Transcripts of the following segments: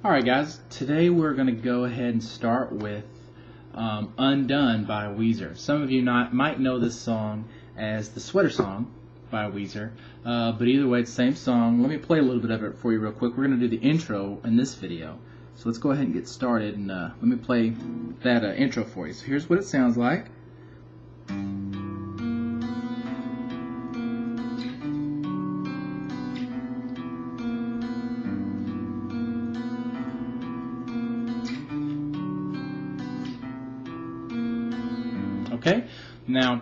Alright guys, today we're going to go ahead and start with Undone by Weezer. Some of you might know this song as the Sweater Song by Weezer, but either way it's the same song. Let me play a little bit of it for you real quick. We're going to do the intro in this video. So let's go ahead and get started, and let me play that intro for you. So here's what it sounds like. Okay, now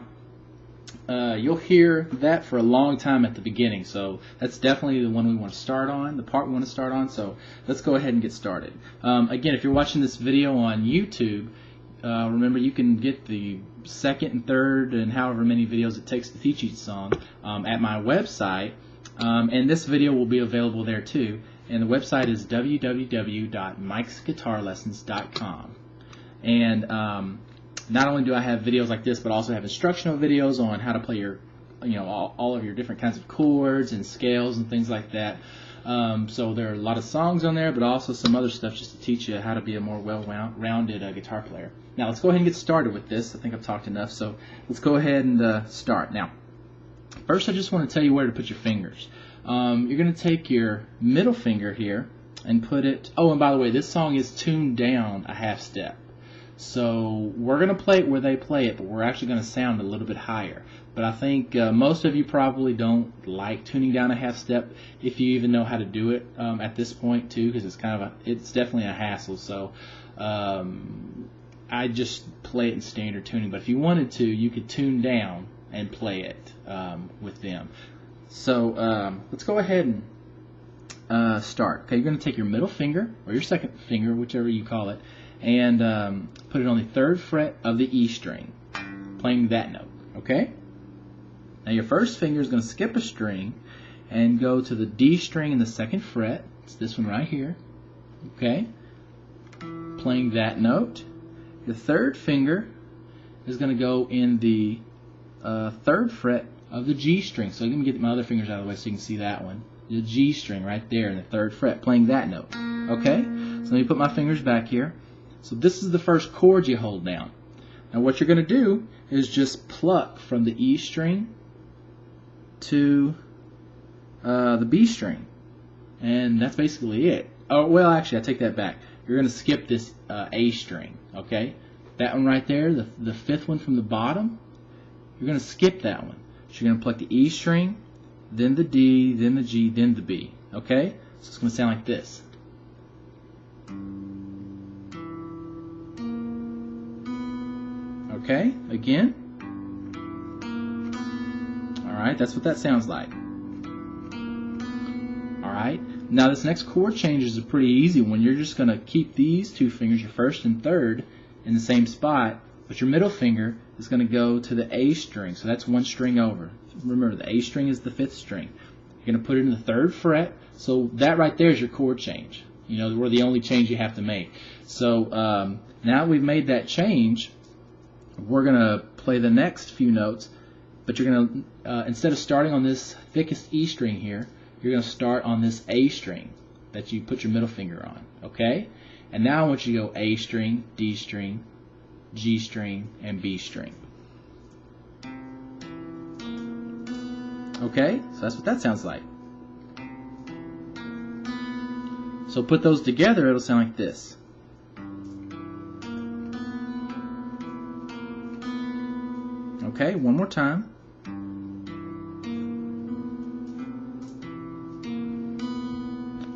you'll hear that for a long time at the beginning, so that's definitely the one we want to start on, the part we want to start on, so let's go ahead and get started. Again, if you're watching this video on YouTube, remember you can get the second and third and however many videos it takes to teach each song at my website, and this video will be available there too, and the website is www.mikesguitarlessons.com. And not only do I have videos like this, but also have instructional videos on how to play your, all of your different kinds of chords and scales and things like that. So there are a lot of songs on there, but also some other stuff just to teach you how to be a more well-rounded guitar player. Now let's go ahead and get started with this. I think I've talked enough, so let's go ahead and start. Now, first I just want to tell you where to put your fingers. You're going to take your middle finger here and put it, oh, and by the way, this song is tuned down a half step. So we're going to play it where they play it, but we're actually going to sound a little bit higher. But I think most of you probably don't like tuning down a half step, if you even know how to do it at this point too, because it's definitely a hassle. So I just play it in standard tuning. But if you wanted to, you could tune down and play it with them. So let's go ahead and start. Okay, you're going to take your middle finger or your second finger, whichever you call it, and put it on the 3rd fret of the E string, playing that note, okay? Now your first finger is going to skip a string and go to the D string in the 2nd fret. It's this one right here, okay? Playing that note. Your third finger is going to go in the 3rd fret of the G string. So let me get my other fingers out of the way so you can see that one. The G string right there in the 3rd fret, playing that note, okay? So let me put my fingers back here. So this is the first chord you hold down. Now what you're going to do is just pluck from the E string to the B string. And that's basically it. Oh, well, actually, I take that back. You're going to skip this A string, okay? That one right there, the 5th one from the bottom, you're going to skip that one. So you're going to pluck the E string, then the D, then the G, then the B, okay? So it's going to sound like this. Okay, again. Alright, that's what that sounds like. Alright, now this next chord change is a pretty easy one. You're just going to keep these two fingers, your 1st and 3rd, in the same spot, but your middle finger is going to go to the A string, so that's one string over. Remember, the A string is the 5th string. You're going to put it in the 3rd fret, so that right there is your chord change. We're the only change you have to make. So now we've made that change, we're going to play the next few notes, but you're going to, instead of starting on this thickest E string here, you're going to start on this A string that you put your middle finger on, okay? And now I want you to go A string, D string, G string, and B string. Okay, so that's what that sounds like. So put those together, it'll sound like this. Okay, one more time.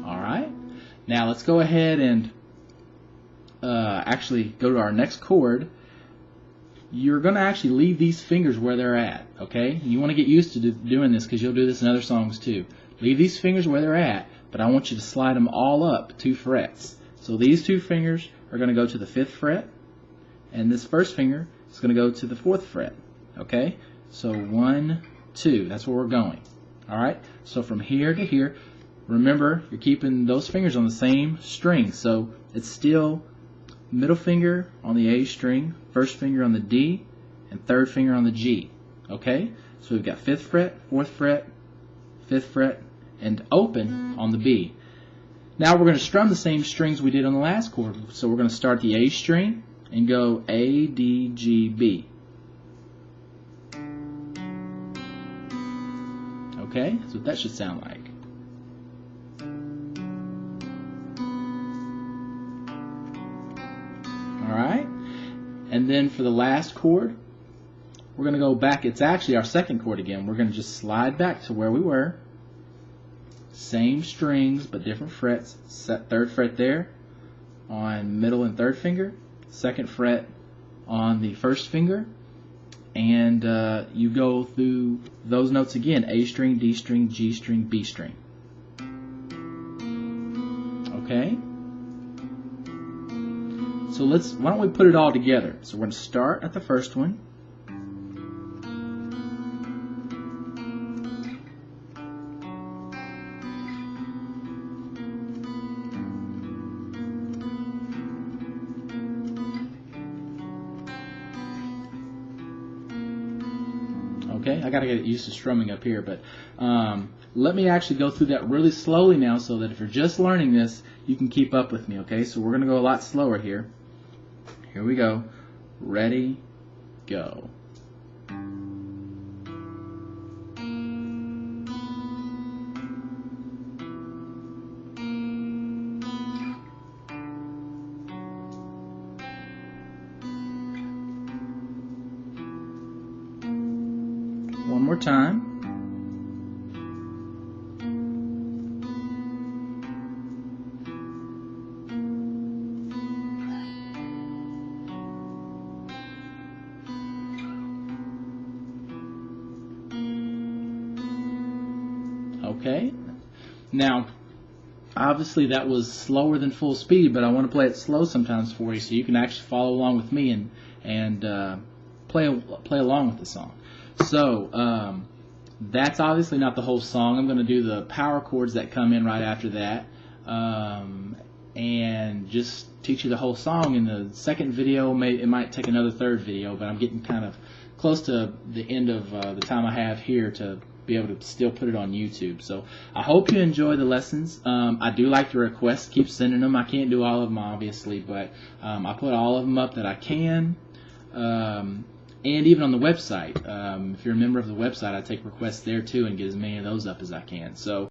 Alright, now let's go ahead and actually go to our next chord. You're going to actually leave these fingers where they're at, okay? You want to get used to doing this because you'll do this in other songs too. Leave these fingers where they're at, but I want you to slide them all up 2 frets. So these 2 fingers are going to go to the 5th fret, and this first finger is going to go to the 4th fret. Okay, so 1, 2, that's where we're going. Alright, so from here to here, remember, you're keeping those fingers on the same string, so it's still middle finger on the A string, 1st finger on the D, and 3rd finger on the G. Okay, so we've got 5th fret, 4th fret, 5th fret, and open on the B. Now we're going to strum the same strings we did on the last chord. So we're going to start the A string and go A, D, G, B. Okay, that's what that should sound like. Alright, and then for the last chord, we're going to go back. It's actually our second chord again. We're going to just slide back to where we were. Same strings, but different frets. Set third fret there on middle and third finger. Second fret on the first finger. And you go through those notes again. A string, D string, G string, B string. Okay? So why don't we put it all together? So we're going to start at the first one. Okay, I got to get used to strumming up here, but let me actually go through that really slowly now so that if you're just learning this, you can keep up with me, okay? So we're going to go a lot slower here. Here we go. Ready, go. One more time. Okay. Now, obviously that was slower than full speed, but I want to play it slow sometimes for you so you can actually follow along with me and play along with the song. So that's obviously not the whole song. I'm going to do the power chords that come in right after that, and just teach you the whole song. In the second video, it might take another third video, but I'm getting kind of close to the end of the time I have here to be able to still put it on YouTube. So I hope you enjoy the lessons. I do like your requests. Keep sending them. I can't do all of them, obviously, but I put all of them up that I can. And even on the website, if you're a member of the website, I take requests there too and get as many of those up as I can. So